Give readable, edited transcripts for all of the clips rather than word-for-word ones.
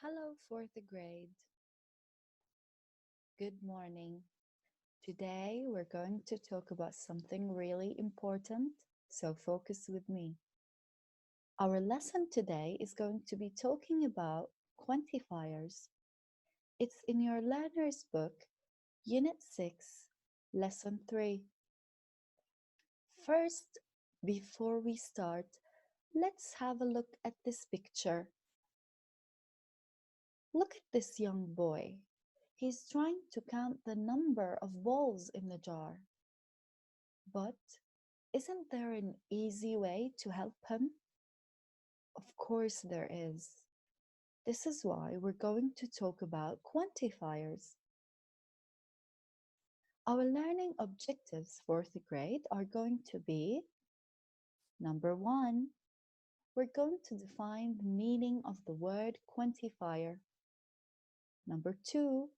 Hello, fourth grade. Good morning. Today we're going to talk about something really important, so focus with me. Our lesson today is going to be talking about quantifiers. It's in your learner's book, Unit 6, Lesson 3. First, before we start, let's have a look at this picture. Look at this young boy. He's trying to count the number of balls in the jar. But isn't there an easy way to help him? Of course there is. This is why we're going to talk about quantifiers. Our learning objectives for the grade are going to be: number 1, we're going to define the meaning of the word quantifier. Number 2,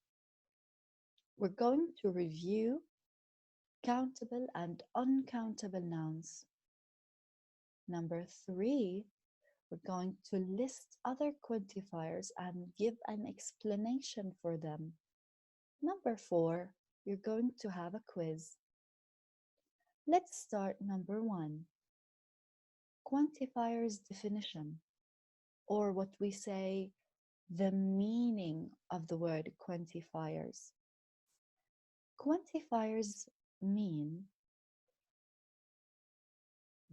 we're going to review countable and uncountable nouns. Number 3, we're going to list other quantifiers and give an explanation for them. Number 4, you're going to have a quiz. Let's start number 1. Quantifiers definition, or what we say, the meaning of the word quantifiers. Quantifiers mean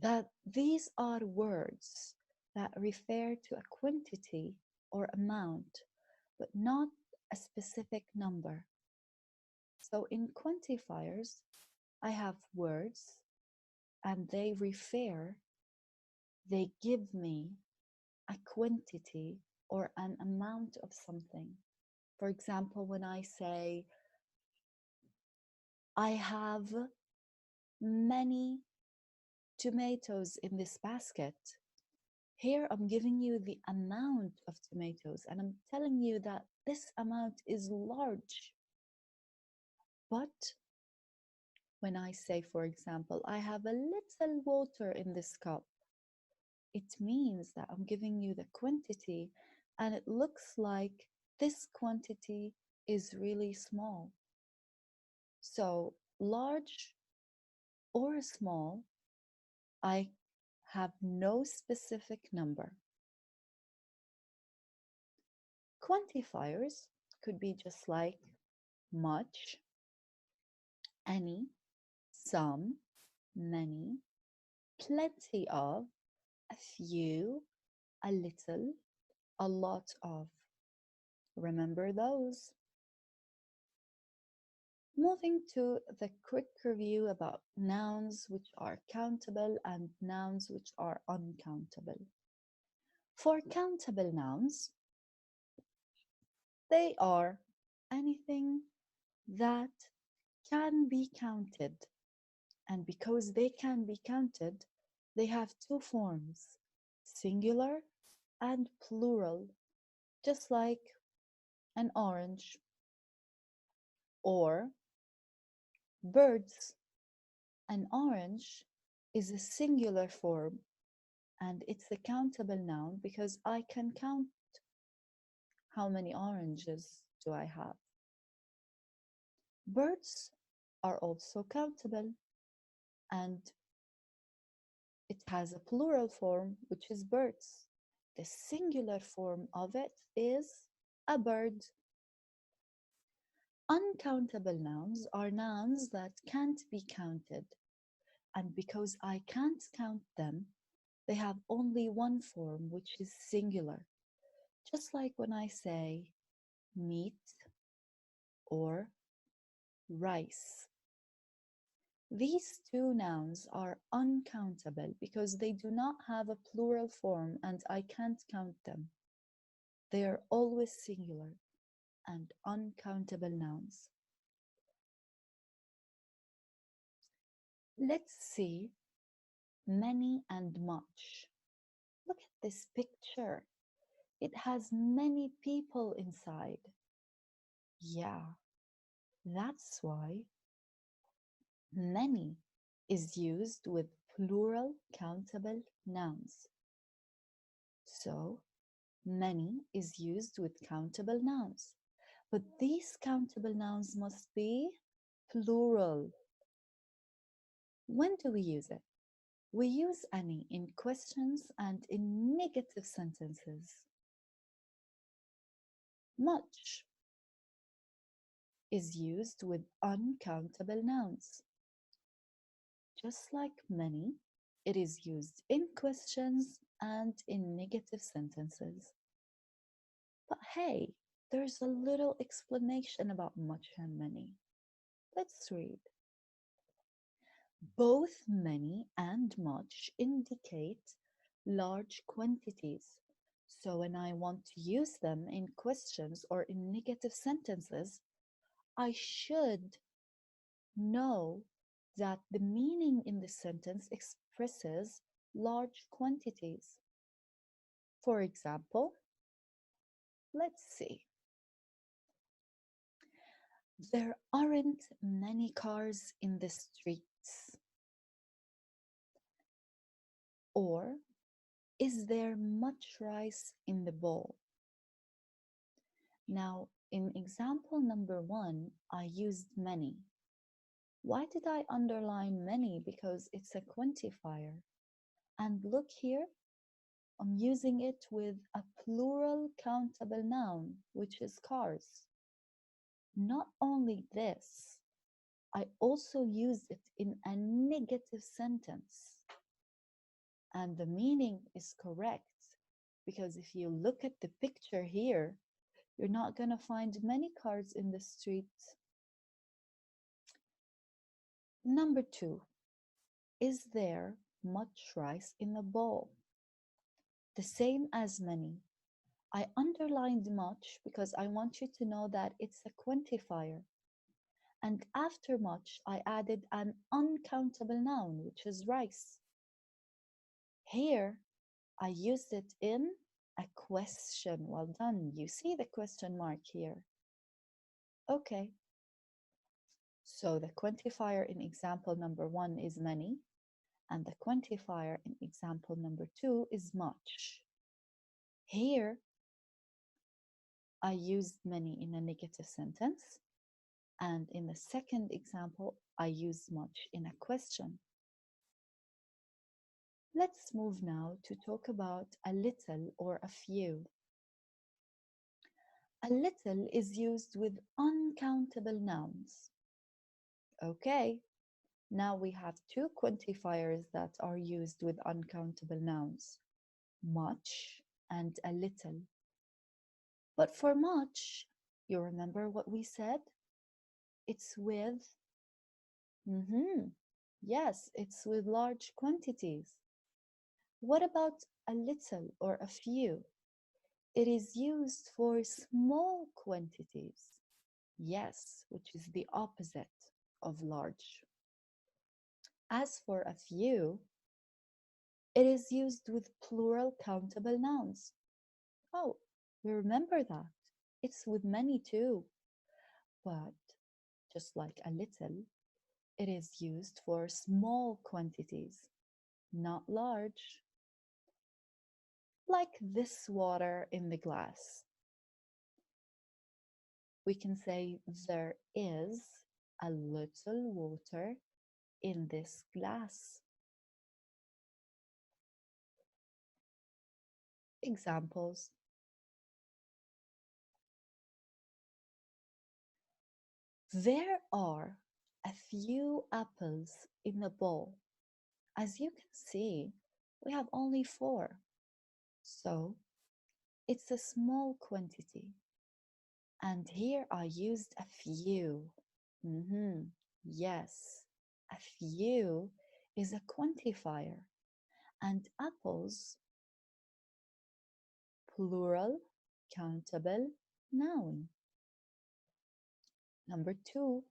that these are words that refer to a quantity or amount, but not a specific number. So in quantifiers, I have words and they give me a quantity or an amount of something. For example, when I say, I have many tomatoes in this basket, here I'm giving you the amount of tomatoes and I'm telling you that this amount is large. But when I say, for example, I have a little water in this cup, it means that I'm giving you the quantity and it looks like this quantity is really small. So large or small, I have no specific number. Quantifiers could be just like much, any, some, many, plenty of, a few, a little, a lot of. Remember those. Moving to the quick review about nouns which are countable and nouns which are uncountable. For countable nouns, they are anything that can be counted. And because they can be counted, they have two forms, singular and plural, just like an orange. Or birds. An orange is a singular form and it's a countable noun because I can count how many oranges do I have. Birds are also countable and it has a plural form, which is birds. The singular form of it is a bird. Uncountable nouns are nouns that can't be counted, and because I can't count them, they have only one form, which is singular. Just like when I say meat or rice. These two nouns are uncountable because they do not have a plural form and I can't count them. They are always singular and uncountable nouns. Let's see many and much. Look at this picture. It has many people inside. Yeah, that's why many is used with plural countable nouns. So Many is used with countable nouns, but these countable nouns must be plural. When do we use it? We use any in questions and in negative sentences. Much is used with uncountable nouns. Just like many, it is used in questions and in negative sentences. But hey, there's a little explanation about much and many. Let's read. Both many and much indicate large quantities. So when I want to use them in questions or in negative sentences, I should know that the meaning in the sentence expresses large quantities. For example, let's see. There aren't many cars in the streets. Or, is there much rice in the bowl? Now, in example number 1, I used many. Why did I underline many? Because it's a quantifier. And look here, I'm using it with a plural countable noun, which is cars. Not only this, I also use it in a negative sentence. And the meaning is correct, because if you look at the picture here, you're not going to find many cars in the street. Number 2, is there much rice in the bowl? The same as many. I underlined much because I want you to know that it's a quantifier. And after much, I added an uncountable noun, which is rice. Here, I used it in a question. Well done. You see the question mark here. Okay. So the quantifier in example number 1 is many, and the quantifier in example number 2 is much. Here, I used many in a negative sentence, and in the second example, I used much in a question. Let's move now to talk about a little or a few. A little is used with uncountable nouns. Okay, now we have 2 quantifiers that are used with uncountable nouns, much and a little. But for much, you remember what we said? It's with, yes, it's with large quantities. What about a little or a few? It is used for small quantities. Yes, which is the opposite of large. As for a few, it is used with plural countable nouns. Oh, we remember that. It's with many too. But just like a little, it is used for small quantities, not large. Like this water in the glass. We can say there is a little water in this glass. Examples. There are a few apples in the bowl. As you can see, we have only 4. So it's a small quantity. And here I used a few. Yes, a few is a quantifier. And apples, plural, countable, noun. Number 2,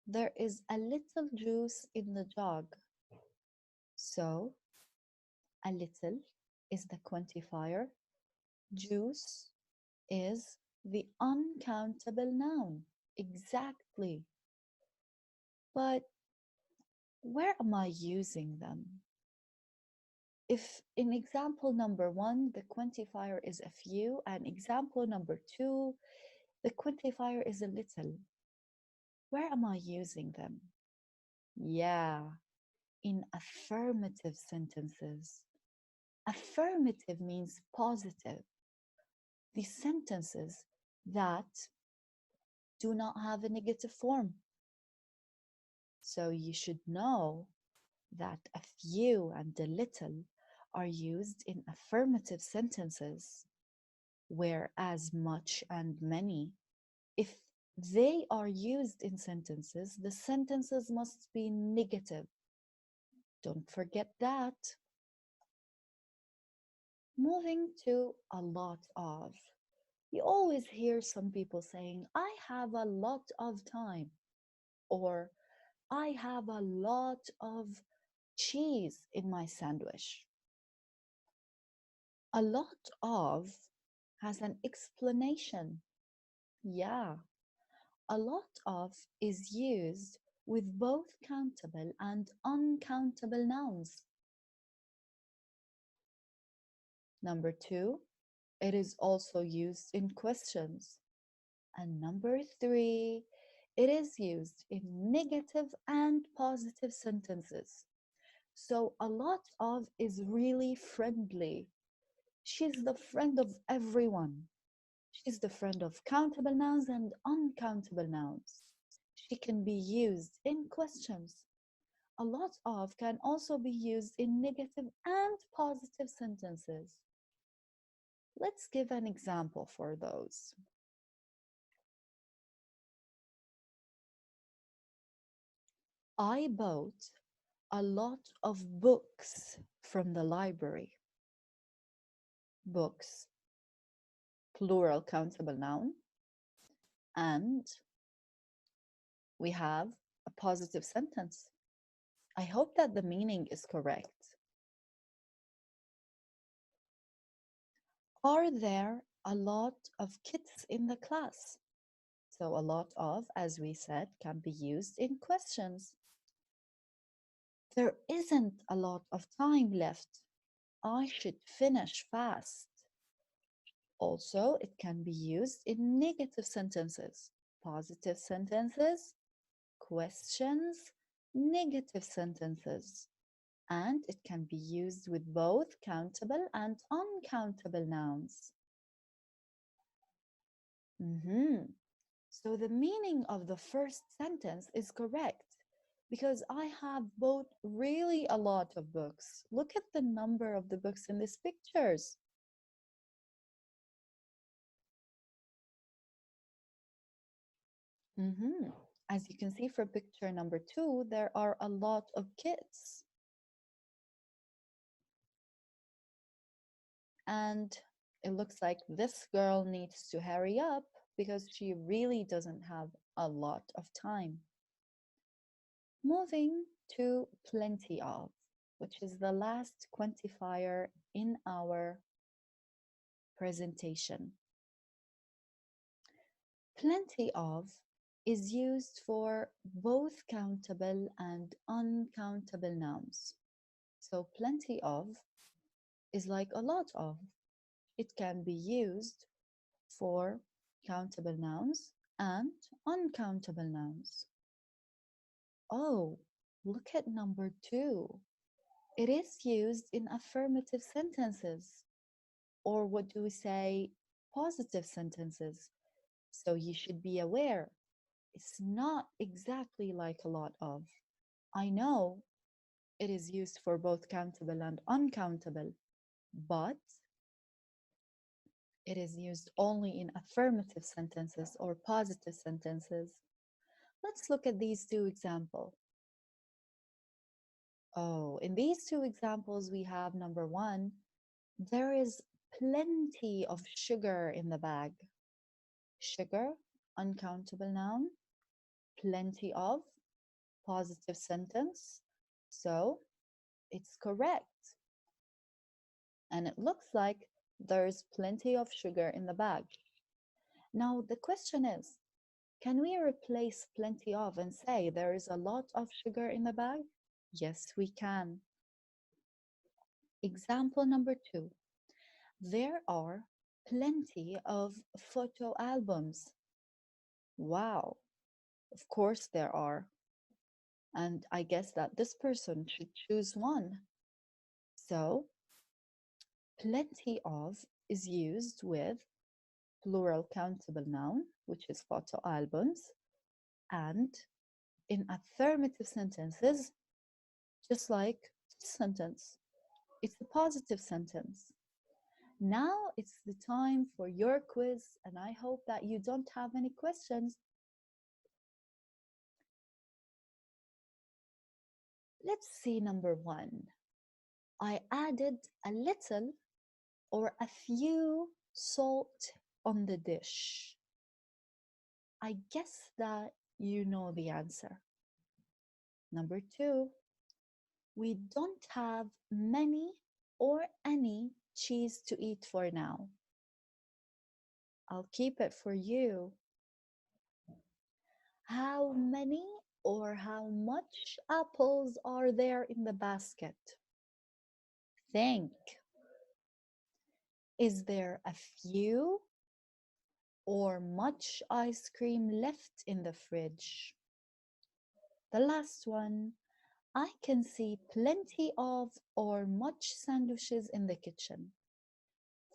there is a little juice in the jug. So, a little is the quantifier. Juice is the uncountable noun. Exactly. But where am I using them? If in example number one, the quantifier is a few, and example number two, the quantifier is a little, where am I using them? Yeah, in affirmative sentences. Affirmative means positive. The sentences that do not have a negative form. So you should know that a few and a little are used in affirmative sentences, whereas much and many, if they are used in sentences, the sentences must be negative. Don't forget that. Moving to a lot of. You always hear some people saying, I have a lot of time, or I have a lot of cheese in my sandwich. A lot of has an explanation. Yeah, a lot of is used with both countable and uncountable nouns. Number two, it is also used in questions. And number three, it is used in negative and positive sentences. So a lot of is really friendly. She's the friend of everyone. She's the friend of countable nouns and uncountable nouns. She can be used in questions. A lot of can also be used in negative and positive sentences. Let's give an example for those. I bought a lot of books from the library. Books, plural countable noun, and we have a positive sentence. I hope that the meaning is correct. Are there a lot of kids in the class? So a lot of, as we said, can be used in questions. There isn't a lot of time left. I should finish fast. Also, it can be used in negative sentences, positive sentences, questions, negative sentences. And it can be used with both countable and uncountable nouns. So the meaning of the first sentence is correct because I have bought really a lot of books. Look at the number of the books in these pictures. As you can see for picture number two, there are a lot of kids. And it looks like this girl needs to hurry up because she really doesn't have a lot of time. Moving to plenty of, which is the last quantifier in our presentation. Plenty of is used for both countable and uncountable nouns. So plenty of is like a lot of. It can be used for countable nouns and uncountable nouns. Oh, look at number two. It is used in affirmative sentences, or what do we say, positive sentences. So you should be aware, it's not exactly like a lot of. I know it is used for both countable and uncountable, but it is used only in affirmative sentences or positive sentences. Let's look at these two examples. Oh, in these two examples, we have number one, there is plenty of sugar in the bag. Sugar, uncountable noun, plenty of, positive sentence. So it's correct. And it looks like there's plenty of sugar in the bag. Now the question is, can we replace plenty of and say there is a lot of sugar in the bag? Yes, we can. Example number two. There are plenty of photo albums. Wow, of course there are. And I guess that this person should choose one. So, plenty of is used with plural countable noun, which is photo albums, and in affirmative sentences, just like this sentence, it's a positive sentence. Now it's the time for your quiz, and I hope that you don't have any questions. Let's see number one. I added a little or a few salt on the dish. I guess that you know the answer. Number two, we don't have many or any cheese to eat for now. I'll keep it for you. How many or how much apples are there in the basket? Think. Is there a few or much ice cream left in the fridge? The last one. I can see plenty of or much sandwiches in the kitchen.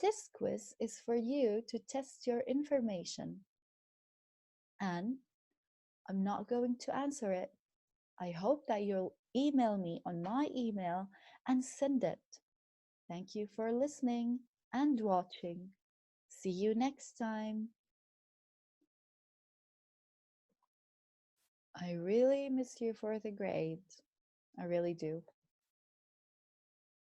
This quiz is for you to test your information. And I'm not going to answer it. I hope that you'll email me on my email and send it. Thank you for listening and watching. See you next time. I really miss you for the grade. I really do.